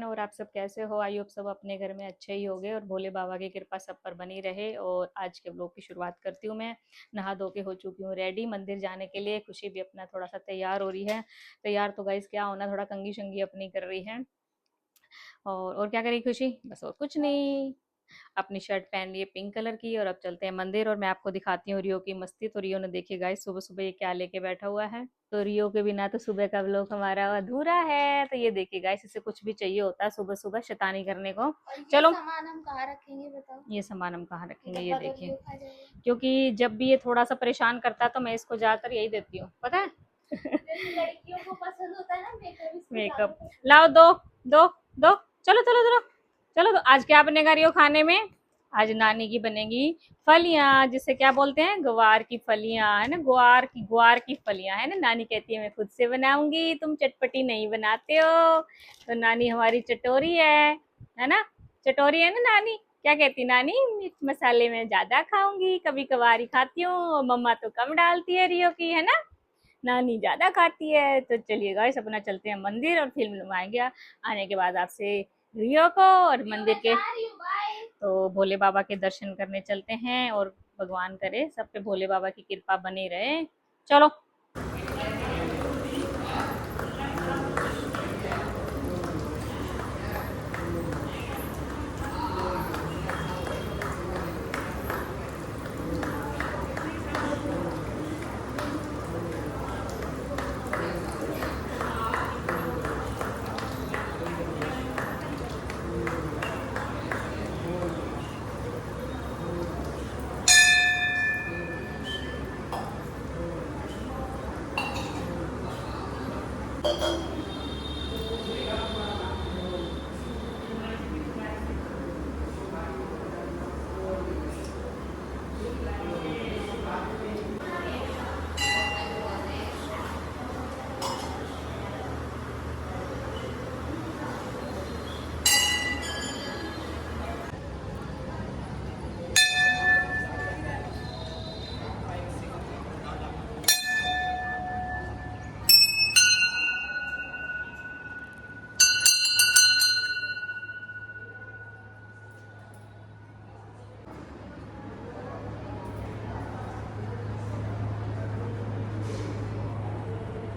और आप सब कैसे हो? आई होप सब अपने घर में अच्छे ही होंगे और भोले बाबा की कृपा सब पर बनी रहे। और आज के व्लॉग की शुरुआत करती हूँ मैं। नहा धो के हो चुकी हूँ रेडी मंदिर जाने के लिए। खुशी भी अपना थोड़ा सा तैयार हो रही है। तैयार तो गाइस क्या होना, थोड़ा कंगी शंगी अपनी कर रही है। और क्या करी खुशी? बस और कुछ नहीं। अपनी शर्ट पहन ली है पिंक कलर की और अब चलते हैं मंदिर। और मैं आपको दिखाती हूँ रियो की मस्ती। तो रियो ने देखिए गाइस सुबह सुबह ये क्या लेके बैठा हुआ है। तो रियो के बिना तो सुबह का व्लॉग हमारा अधूरा है। तो ये देखिए गाइस, इसे कुछ भी चाहिए होता है सुबह सुबह शैतानी करने को। चलो सामान हम कहाँ रखेंगे बताओ। ये सामान हम कहाँ रखेंगे, ये डब्बा तो देखिए। रियो खा जाएगा। क्योंकि जब भी ये थोड़ा सा परेशान करता है तो मैं इसको ज्यादातर यही देती हूँ, पता है। जैसे लड़कियों को पसंद होता है ना मेकअप, इसको ज्यादा मेकअप पसंद लाओ, दो दो दो। चलो चलो चलो चलो। तो आज क्या बनेगा रियो खाने में? आज नानी की बनेगी फलियां, जिसे क्या बोलते हैं, ग्वार की फलियां, है ना। ग्वार की फलियां, है ना। नानी कहती है मैं खुद से बनाऊंगी, तुम चटपटी नहीं बनाते हो। तो नानी हमारी चटोरी है ना। चटोरी है ना नानी। क्या कहती नानी? मिर्च मसाले में ज्यादा खाऊंगी, कभी कभार ही खाती हूँ, और मम्मा तो कम डालती है रियो की, है ना। नानी ज्यादा खाती है। तो चलिए गाइस अपना चलते हैं मंदिर और फिर मिलवाएंगे आने के बाद आपसे रियो को। और मंदिर के तो भोले बाबा के दर्शन करने चलते हैं। और भगवान करे सब पे भोले बाबा की कृपा बनी रहे। चलो।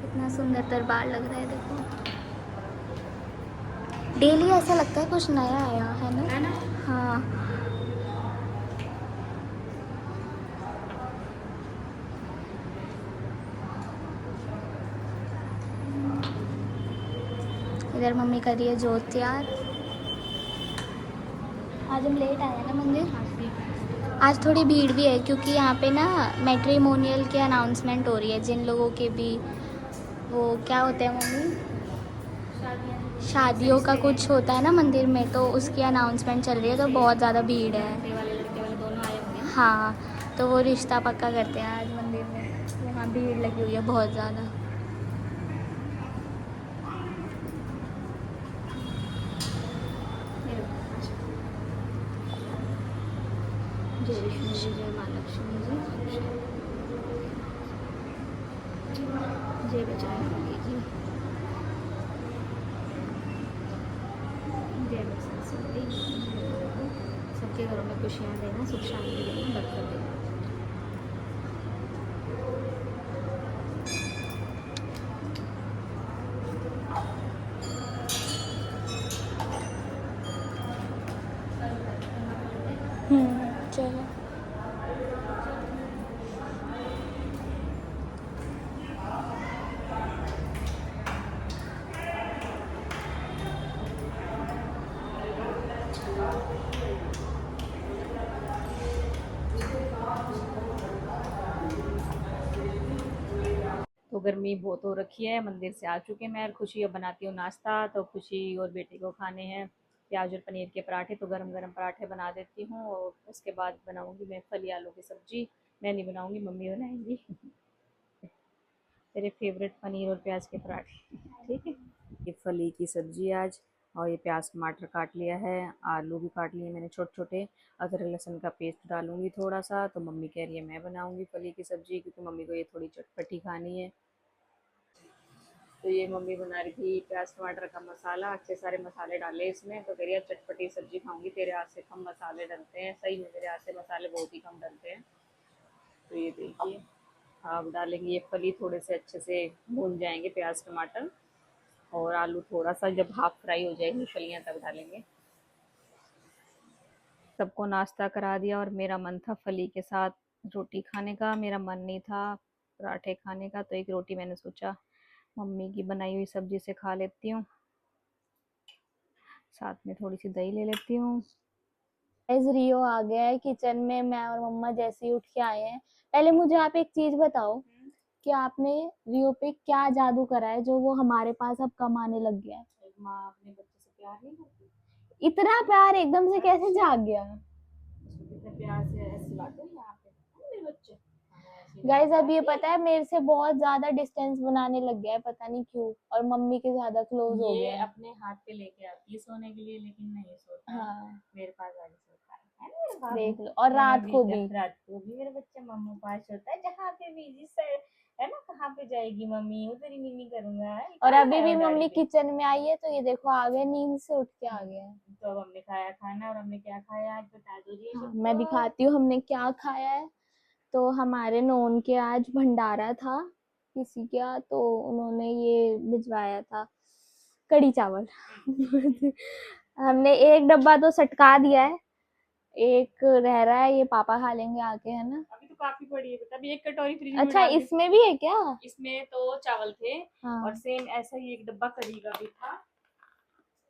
कितना सुंदर दरबार लग रहा है देखो। डेली ऐसा लगता है कुछ नया आया है ना। है ना। हाँ। इधर मम्मी कर रही है जोत तैयार। आज हम लेट आए हैं ना मंदिर। आज थोड़ी भीड़ भी है क्योंकि यहाँ पे ना मैट्रिमोनियल की अनाउंसमेंट हो रही है। जिन लोगों के भी वो क्या होते हैं मम्मी, शादियों का कुछ होता है ना मंदिर में, तो उसकी अनाउंसमेंट चल रही है, तो बहुत ज़्यादा भीड़ है। लड़के वाले लड़के वाले दोनों आए होंगे ना। हाँ, तो वो रिश्ता पक्का करते हैं आज मंदिर में। यहाँ भीड़ लगी हुई है बहुत ज़्यादा। जय विष्णु जी, जय माँ लक्ष्मी जी, जय बजरंग जी, जय सरस्वती। सबके घरों में खुशियाँ देना, सुख शांति देना, बरकत देना। चलो। तो गर्मी बहुत हो रखी है, मंदिर से आ चुके हैं मैं और खुशी। अब बनाती हूँ नाश्ता। तो खुशी और बेटे को खाने हैं प्याज और पनीर के पराठे। तो गरम गरम पराठे बना देती हूँ और उसके बाद बनाऊंगी मैं फली आलू की सब्जी। मैं नहीं बनाऊंगी, मम्मी बनाएंगी। तेरे फेवरेट पनीर और प्याज के पराठे, ठीक है। ये फली की सब्जी आज। और ये प्याज टमाटर काट लिया है, आलू भी काट लिए मैंने छोटे छोटे। अदरक लहसुन का पेस्ट डालूंगी थोड़ा सा। तो मम्मी कह रही है मैं बनाऊंगी फली की सब्जी, क्योंकि मम्मी को ये थोड़ी चटपटी खानी है। तो ये मम्मी बना रही थी प्याज टमाटर का मसाला, अच्छे सारे मसाले डाले इसमें, तो कह रही है चटपटी सब्जी खाऊंगी, तेरे हाथ से कम मसाले डलते हैं। सही में मेरे हाथ से मसाले बहुत ही कम डलते हैं। तो ये देखिए, अब डालेंगे ये फली, थोड़े से अच्छे से भून जाएंगे प्याज टमाटर, और आलू थोड़ा सा जब हाफ फ्राई हो जाएगी फलियां तब डालेंगे। सबको नाश्ता करा दिया और मेरा मन था फली के साथ रोटी खाने का, मेरा मन नहीं था पराठे खाने का, तो एक रोटी मैंने सोचा मम्मी की बनाई हुई सब्जी से खा लेती हूँ, साथ में थोड़ी सी दही ले लेती हूँ। गाइस रियो आ गया है किचन में, मैं और मम्मा जैसे ही उठ के आए हैं। पहले मुझे आप एक चीज बताओ कि आपने रियो पे क्या जादू करा है जो वो हमारे पास अब कम आने लग गया है। एक माँ अपने बच्चे से प्यार नहीं करती? इतना प्यार एकदम से कैसे जाग गया। उसको कितने प्यार से ऐसे लाते हैं यहाँ पे, मेरे बच्चे। हाँ, ऐसे ही गाइस अब ये लाते पता है मेरे से बहुत ज्यादा डिस्टेंस बनाने लग गया है, पता नहीं क्यों, और मम्मी के ज्यादा क्लोज हो ये गया है। अपने हाथ पे लेके आती है सोने के लिए, लेकिन नहीं सोता है। हाँ मेरे पास आके सोता है ना मेरे बाबू। देख लो, और मैं रात भी को भी। रात को भी मेरे बच्चे मम्मू पास सोता है, जहाँ पे भी जिस साइड है ना, कहाँ पे जाएगी मम्मी उधर ही मिमी करूंगा। और इतना अभी है भी वो डैडी मम्मी पे। किचन में आई है तो ये देखो आ गए, नींद से उठ के आ गए हैं। तो अब हमने खाया खाना, और हमने क्या खाया आज बता दो जी हाँ मैं सबको। दिखाती हूँ हमने क्या खाया है। तो हमारे नॉन के आज भंडारा था किसी का, तो उन्होंने ये भिजवाया था कढ़ी चावल। हमने एक डब्बा तो सटका दिया है, एक रह रहा है, ये पापा खा लेंगे आके, है ना। अभी तो काफी पड़ी है बेटा, अभी एक कटोरी फ्रिज में अच्छा डाल दी। इसमें भी है क्या। इसमें तो चावल थे, और हाँ सेम ऐसा ही एक डब्बा करी का भी था,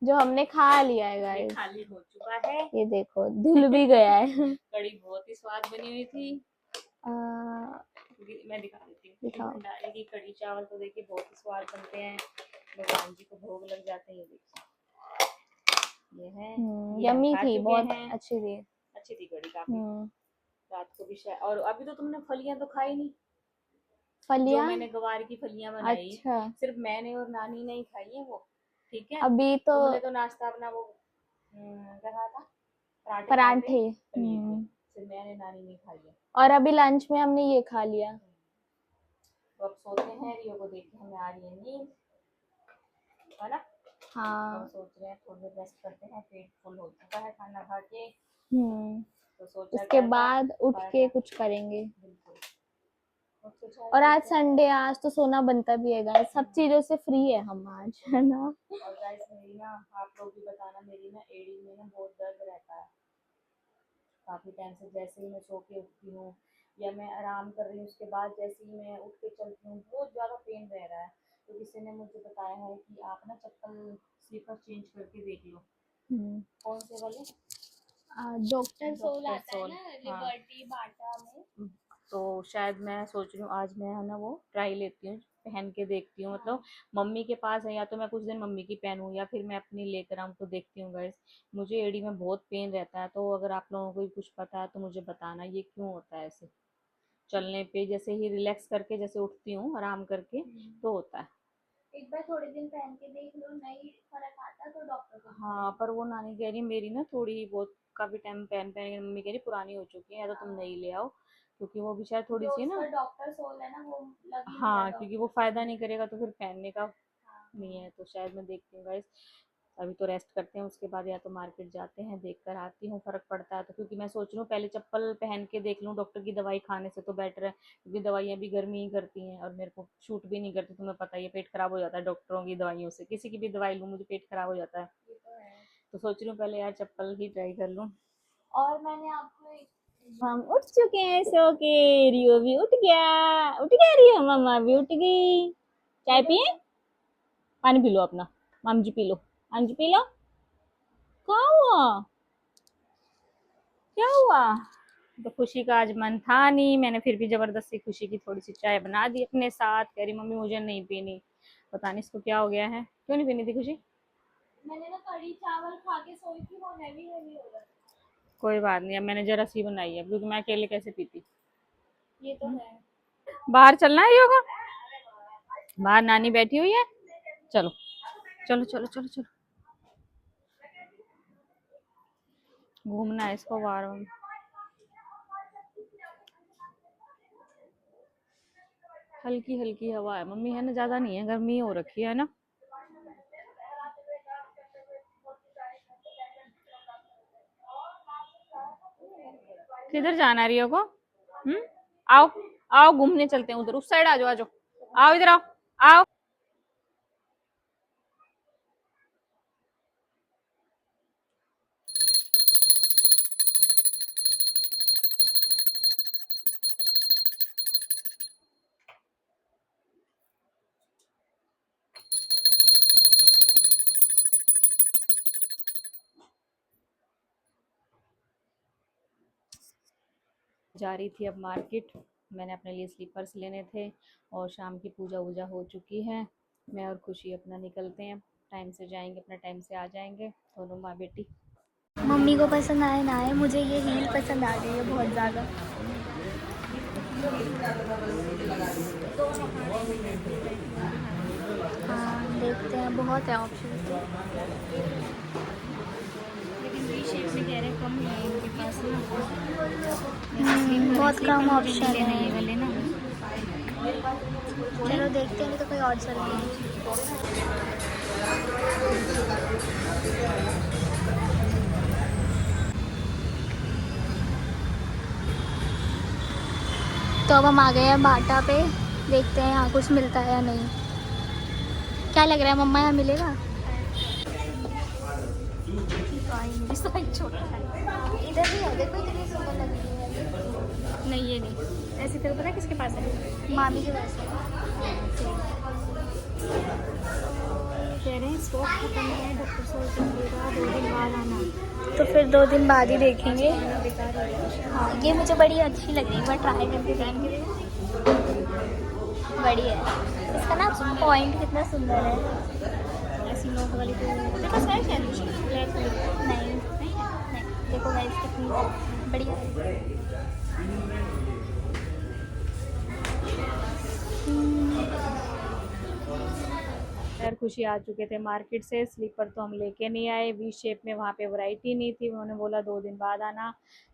जो हमने खा लिया है ये गाइस। खाली हो चुका है। ये देखो धुल भी गया है। कड़ी बहुत ही स्वाद बनी हुई थी। आ, मैं दिखा देती हूँ क्योंकि दिखाओ। भंडारे की कड़ी चावल तो देखिए बहुत ही स्वाद बनते हैं, भगवान जी को भोग लग जाते हैं। ये देखिए, ये है, ये हम यम्मी खा थी, चुके बहुत हैं। अच्छी थी। अच्छी थी कड़ी काफी। रात को भी शायद, और अभी तो तुमने फलियां तो खाई नहीं, जो फलियां। मैंने गवार की फलियां बनाई, अच्छा सिर्फ मैंने और नानी ने ही खाई है वो। ठीक है, अभी तो तुमने तो नाश्ता अपना वो क्या कहा था, पराठे खाते पराठे। लिए थे, सिर्फ मैंने नानी नहीं खाई है। और अभी लंच में हमने ये खा लिया। तो अब सोते हैं, रियो को देख के हमें आ रही है नींद, है ना। हम हाँ सोच रहे हैं थोड़ी देर रेस्ट करते हैं, पेट फुल हो चुका है खाना खा के, हम्म तो सोचा उसके क्या था, बाद उठ के पराठा। कुछ करेंगे। बिल्कुल, और सोचा है और आज कि संडे, आज तो सोना बनता भी है गाइस, सब चीजों से फ्री है हम आज, है ना। और गाइस मेरी ना, आप लोग भी बताना, मेरी ना एड़ी में ना बहुत दर्द रहता है काफी टाइम से। जैसे ही मैं सो के उठती हूँ या मैं आराम कर रही हूँ, उसके बाद जैसे ही मैं उठ के चलती हूँ बहुत ज्यादा पेन रह रहा है। तो किसी ने मुझे बताया है कि आप ना चप्पल स्लीपर चेंज करके देख लो। कौन से वाले? डॉक्टर सोल डॉक्टर आता है सोल, ना हाँ। लिबर्टी बाटा में। तो शायद मैं सोच रही हूँ आज मैं है ना वो ट्राई लेती हूँ, पहन के देखती हूँ, हाँ मतलब मम्मी के पास है, या तो मैं कुछ दिन मम्मी की पहनूँ या फिर मैं अपनी लेकर आऊँ, तो देखती हूँ गाइस। मुझे एड़ी में बहुत पेन रहता है, तो अगर आप लोगों को भी कुछ पता है तो मुझे बताना ये क्यों होता है ऐसे। चलने पे जैसे ही रिलैक्स करके जैसे उठती हूँ आराम करके तो होता है। एक बार थोड़े दिन पहन के देख लो, नहीं फर्क आता तो डॉक्टर को हाँ, पर वो नानी कह रही मेरी ना थोड़ी बहुत काफी टाइम पहन पहन के मम्मी कह रही पुरानी हो चुकी है, या तो तुम नहीं ले आओ, क्योंकि वो भी शायद थोड़ी जो सी ना। उसका डॉक्टर सोल है ना वो लग ही नहीं रहा हाँ, क्योंकि वो डॉक्टर फायदा सोल। नहीं करेगा तो फिर पहनने का नहीं है, तो शायद मैं देखती हूँ गाइस। अभी तो रेस्ट करते हैं, उसके बाद या तो मार्केट जाते हैं, देख कर आती हूँ फर्क पड़ता है तो, क्योंकि मैं सोच रही हूँ पहले चप्पल पहन के देख लूँ, डॉक्टर की दवाई खाने से तो बेटर है, क्योंकि दवाइयाँ भी गर्मी ही करती हैं और मेरे को शूट भी नहीं करती, तुम्हें पता ही है पेट खराब हो जाता है डॉक्टरों की दवाइयों से, किसी की भी दवाई लूँ मुझे पेट खराब हो जाता है। ये तो है। तो सोच रही हूँ पहले यार चप्पल ही ट्राई कर लूँ। और मैंने आपको एक हम उठ चुके हैं सो के, रियो भी उठ गया रियो, मम्मा भी उठ गई। चाय पिए, पानी पी लो अपना, माम जी पी लो, माम जी पी लो। क्या हुआ, क्या हुआ? तो खुशी का आज मन था नहीं, मैंने फिर भी जबरदस्ती खुशी की थोड़ी सी चाय बना दी अपने साथ, कह रही मम्मी मुझे नहीं पीनी, पता नहीं इसको क्या हो गया है, क्यों नहीं पीनी थी खुशी? मैंने ना कढ़ी चावल खा के सोई थी, वो हैवी हैवी हो रहा था। कोई बात नहीं, अब मैंने जरा सी बनाई है क्योंकि मैं अकेले कैसे पीती। ये तो है। बाहर चलना है योगा, बाहर नानी बैठी हुई है, चलो चलो चलो चलो चलो, घूमना है इसको बाहर में। हल्की हल्की हवा है मम्मी, है ना, ज्यादा नहीं है, गर्मी हो रखी है ना। किधर जाना है रियो को? आओ, आओ घूमने चलते हैं उधर, उस साइड आ जाओ, आ जाओ, आओ इधर आओ, आओ। जा रही थी अब मार्केट, मैंने अपने लिए स्लीपर्स लेने थे और शाम की पूजा वूजा हो चुकी है। मैं और खुशी अपना निकलते हैं, टाइम से जाएंगे, अपना टाइम से आ जाएंगे दोनों माँ बेटी। मम्मी को पसंद आए ना आए, मुझे ये हील पसंद आ गई है बहुत ज़्यादा। हाँ देखते हैं, बहुत है ऑप्शन तो। लेकिन वी शेप में कह रहे कम है इनके पास ना, बहुत कम ऑप्शन लेना है। ये वाले ना। चलो देखते हैं, नहीं तो कोई और चल रही है। तो अब हम आ गए हैं बाटा पे, देखते हैं यहाँ कुछ मिलता है या नहीं। क्या लग रहा है मम्मा, यहाँ मिलेगा? छोटा है। इधर भी है, देखो इतनी सुंदर लग रही है। नहीं ये नहीं, ऐसी तरह पता है किसके पास है? मामी के पास है। कह रहे हैं स्टॉक खत्म है, डॉक्टर साहब चलेगा 2 दिन बाद आना। तो फिर 2 दिन बाद ही देखेंगे। बेकार है। हाँ ये मुझे बड़ी अच्छी लग रही है, एक बार ट्राई करके देखेंगे। बड़ी है, इसका ना पॉइंट कितना सुंदर है। ऐसी नोक वाली तो मेरे पास है शायद, ब्लैक वाली। नहीं नहीं, देखो गाइस कितनी बढ़िया है। खैर खुशी आ चुके थे मार्केट से, स्लीपर तो हम लेके नहीं आए, वी शेप में वहाँ पे वैरायटी नहीं थी, उन्होंने बोला 2 दिन बाद आना।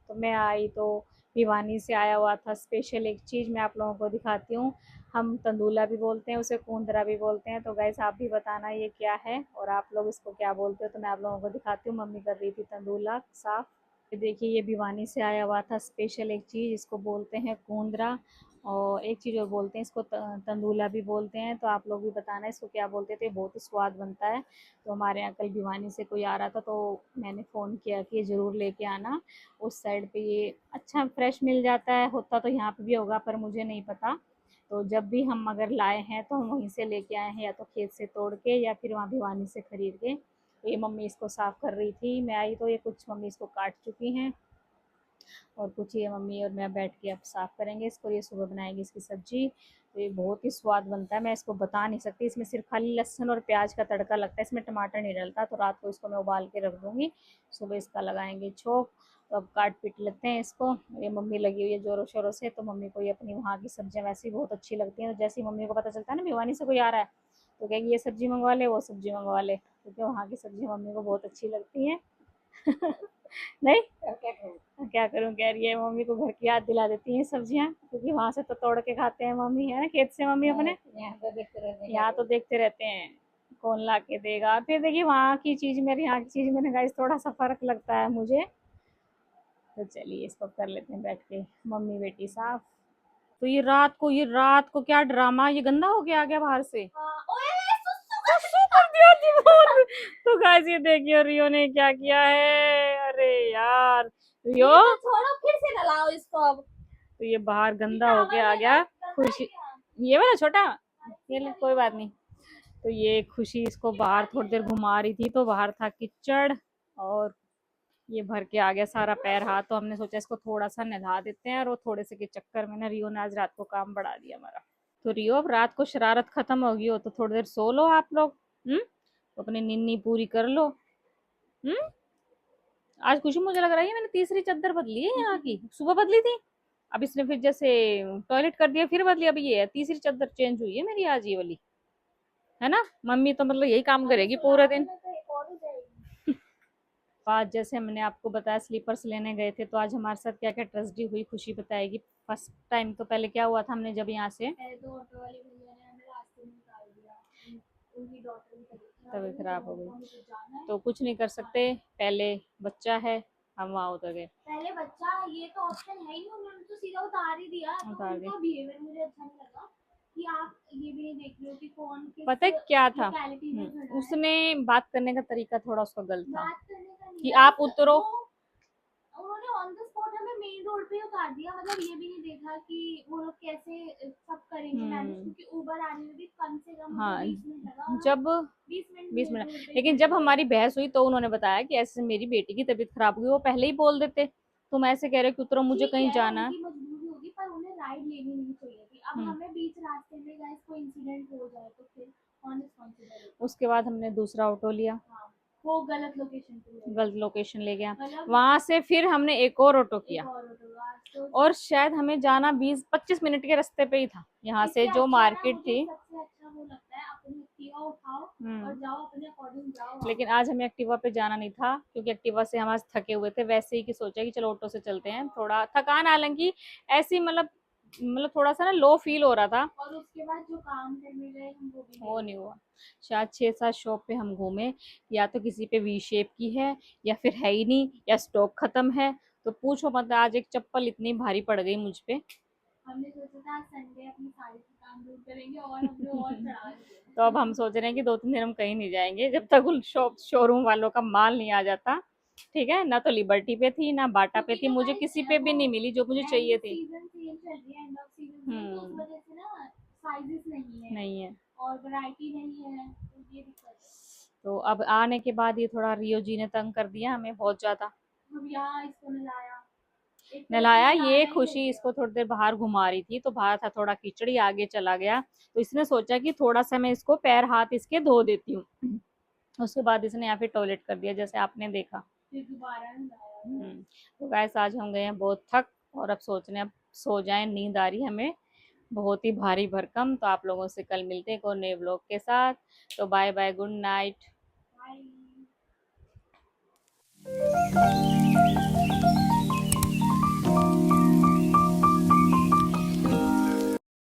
तो मैं आई तो भिवानी से आया हुआ था स्पेशल एक चीज़, मैं आप लोगों को दिखाती हूँ। हम तंदूला भी बोलते हैं उसे, कूंदरा भी बोलते हैं, तो गाइस आप भी बताना ये क्या है और आप लोग इसको क्या बोलते हो। तो मैं आप लोगों को दिखाती हूँ, मम्मी कर रही थी तंदूला साफ। ये देखिए ये भिवानी से आया हुआ था स्पेशल एक चीज़, इसको बोलते हैं कूंदरा, और एक चीज़ और बोलते हैं इसको तंदूला भी बोलते हैं। तो आप लोग भी बताना इसको क्या बोलते थे, बहुत ही स्वाद बनता है। तो हमारे यहाँ कल भिवानी से कोई आ रहा था तो मैंने फ़ोन किया कि ज़रूर लेके आना, उस साइड पे ये अच्छा फ्रेश मिल जाता है, होता तो यहाँ पे भी होगा पर मुझे नहीं पता। तो जब भी हम अगर लाए हैं तो हम वहीं से लेके आए हैं, या तो खेत से तोड़ के या फिर वहाँ भिवानी से ख़रीद के। तो ये मम्मी इसको साफ़ कर रही थी, मैं आई तो ये कुछ मम्मी इसको काट चुकी हैं और कुछ ये मम्मी और मैं बैठ के अब साफ़ करेंगे इसको, ये सुबह बनाएंगे इसकी सब्जी। तो ये बहुत ही स्वाद बनता है, मैं इसको बता नहीं सकती, इसमें सिर्फ खाली लहसुन और प्याज का तड़का लगता है, इसमें टमाटर नहीं डलता। तो रात को इसको मैं उबाल के रख दूँगी, सुबह इसका लगाएंगे छोंक। तो अब काट पीट लेते हैं इसको, ये मम्मी लगी हुई है ज़ोरों शोरों से। तो मम्मी को ये अपनी वहाँ की सब्जियाँ वैसे ही बहुत अच्छी लगती हैं, तो जैसे ही मम्मी को पता चलता है ना भिवानी से कोई आ रहा है तो कहेगी ये सब्जी मंगवा ले, वो सब्जी मंगवा ले, क्योंकि वहाँ की सब्जी मम्मी को बहुत अच्छी लगती हैं। नहीं क्या करूँ, कह रही है मम्मी को घर की याद दिला देती हैं सब्जियां, क्योंकि वहां से तो तोड़ के खाते हैं मम्मी, है ना, खेत से मम्मी अपने। यहाँ तो देखते रहते हैं कौन ला के देगा, फिर देखिए वहाँ की चीज में यहाँ की चीज में गाइस थोड़ा सा फर्क लगता है मुझे। तो चलिए इसको कर लेते हैं बैठ के मम्मी बेटी साफ। तो ये रात को क्या ड्रामा, ये गंदा हो गया आ गया बाहर से। सुसु कर दिया दीवार। तो गाइस ये देखिए रियो ने क्या किया है, अरे यार रियो, छोड़ो, फिर से नलाओ इसको अब। तो ये बाहर गंदा हो के आ गया। खुशी, ये वाला छोटा, ये ले कोई बात नहीं। तो ये खुशी इसको बाहर थोड़ी देर घुमा रही थी, तो बाहर था कीचड़ और ये भर के आ गया सारा पैर हाथ। तो हमने सोचा इसको थोड़ा सा नहला देते हैं, और वो थोड़े से के चक्कर में ना रियो ने आज रात को काम बढ़ा दिया हमारा। तो रियो अब रात को शरारत खत्म होगी हो तो थोड़ी देर सो लो आप लोग, तो अपनी नींद पूरी कर लो। हम्म आज खुशी मुझे लग रहा है मैंने तीसरी चादर बदली है यहाँ की, सुबह बदली थी, अब इसने फिर जैसे टॉयलेट कर दिया फिर बदली, अभी ये है तीसरी चादर चेंज हुई है मेरी आज ये वाली, है ना। मम्मी तो मतलब यही काम करेगी पूरे दिन। आज जैसे हमने आपको बताया स्लीपर्स लेने गए थे, तो आज हमारे साथ क्या क्या ट्रेजेडी हुई खुशी बताएगी। फर्स्ट टाइम तो पहले क्या हुआ था, हमने जब यहाँ से पहले तो ऑटो वाले भैया ने हमें रास्ते में उतार दिया, उनकी डॉटर की तबीयत खराब हो गई, मुझे जाना है। तो कुछ नहीं कर सकते, पहले बच्चा है, हम वहाँ उतर गए। पहले बच्चा, ये तो ऑप्शन है ही नहीं, उन्होंने तो सीधा उतार ही दिया। तो उतार दिया। उनका बिहेवियर मुझे अच्छा नहीं लगा कि आप ये भी नहीं देख रहे हो कि कौन किस पता है क्या था, locality में खड़ा है। उसने बात करने का तरीका थोड़ा उसका गलत था बात करने का नहीं कि है, आप उतरो। उन्होंने ऑन द स्पॉट हमें मेन रोड पे उतार दिया। मतलब ये भी नहीं देखा कि वो लोग कैसे सब करेंगे मैनेज, क्योंकि उबर आने में भी कम से कम हाँ, 20 मिनट लगा, और जब 20 मिनट लेकिन जब हमारी बहस हुई तो उन्होंने बताया कि ऐसे मेरी बेटी की तबीयत खराब हुई, वो पहले ही बोल देते, तुम ऐसे कह रहे हो कि उतरो, मुझे कहीं जाना है। उनकी मजबूरी होगी, पर उन्हें राइड लेनी नहीं चाहिए थी। अब हमें बीच रास्ते में गाइस कोई इंसिडेंट हो जाए तो फिर कौन रिस्पॉन्सिबल है। उसके बाद हमने दूसरा ऑटो लिया, हाँ, वो गलत लोकेशन पे ले गलत लोकेशन ले गया, मतलब वहां से फिर हमने एक और ऑटो एक किया, और ऑटो आज तो और शायद हमें जाना 20-25 मिनट के रास्ते पे ही था यहाँ से, इससे जो अच्छा ना, मार्केट मुझे थी। सबसे अच्छा वो लगता है अपनी एक्टिवा उठाओ और जाओ, अपने अकॉर्डिंग जाओ। लेकिन आज हमें एक्टिवा पे जाना नहीं था, क्योंकि एक्टिवा से हम आज थके हुए थे, वैसे ही कि सोचा कि चलो ऑटो से चलते हैं। थोड़ा थकान, हालांकि ऐसी मतलब थोड़ा सा ना लो फील हो रहा था। और उसके बाद जो काम करने गए हम वो नहीं हुआ। शायद 6-7 शॉप पे हम घूमे, या तो किसी पे वी शेप की है, या फिर है ही नहीं, या स्टॉक खत्म है। तो पूछो मत, आज एक चप्पल इतनी भारी पड़ गई मुझ पे। हमने सोचा था संडे अपनी सारी थकान दूर करेंगे, और हमने और चढ़ा दिया। तो अब हम सोच रहे हैं कि 2-3 दिन हम कहीं नहीं जाएंगे जब तक उन शोरूम वालों का माल नहीं आ जाता। ठीक है ना, तो लिबर्टी पे थी ना बाटा पे थी, मुझे किसी पे भी नहीं मिली जो मुझे चाहिए थी। सीजन सेल चल रही है, एंड ऑफ सीजन सेल, तो उस वजह से ना साइजेस नहीं है और वैरायटी नहीं है, तो ये दिक्कत है। तो अब आने के बाद ये थोड़ा रियो जी ने तंग कर दिया हमें बहुत ज्यादा। हम यहाँ इसको नलाया, नहलाया, ये खुशी इसको थोड़ी देर बाहर घुमा रही थी, तो बाहर था थोड़ा कीचड़ी, आगे चला गया, तो इसने सोचा कि थोड़ा सा मैं इसको पैर हाथ इसके धो देती हूँ। उसके बाद इसने यहाँ पे टॉयलेट कर दिया, जैसे आपने देखा। फिर दोबारा नलाया। तो गैस आज हम गए हैं बहुत थक, और अब सोच रहे हैं अब सो जाएं, नींद आ रही है हमें बहुत ही भारी भरकम। तो आप लोगों से कल मिलते हैं एक और नए व्लॉग के साथ। तो बाय बाय, गुड नाइट।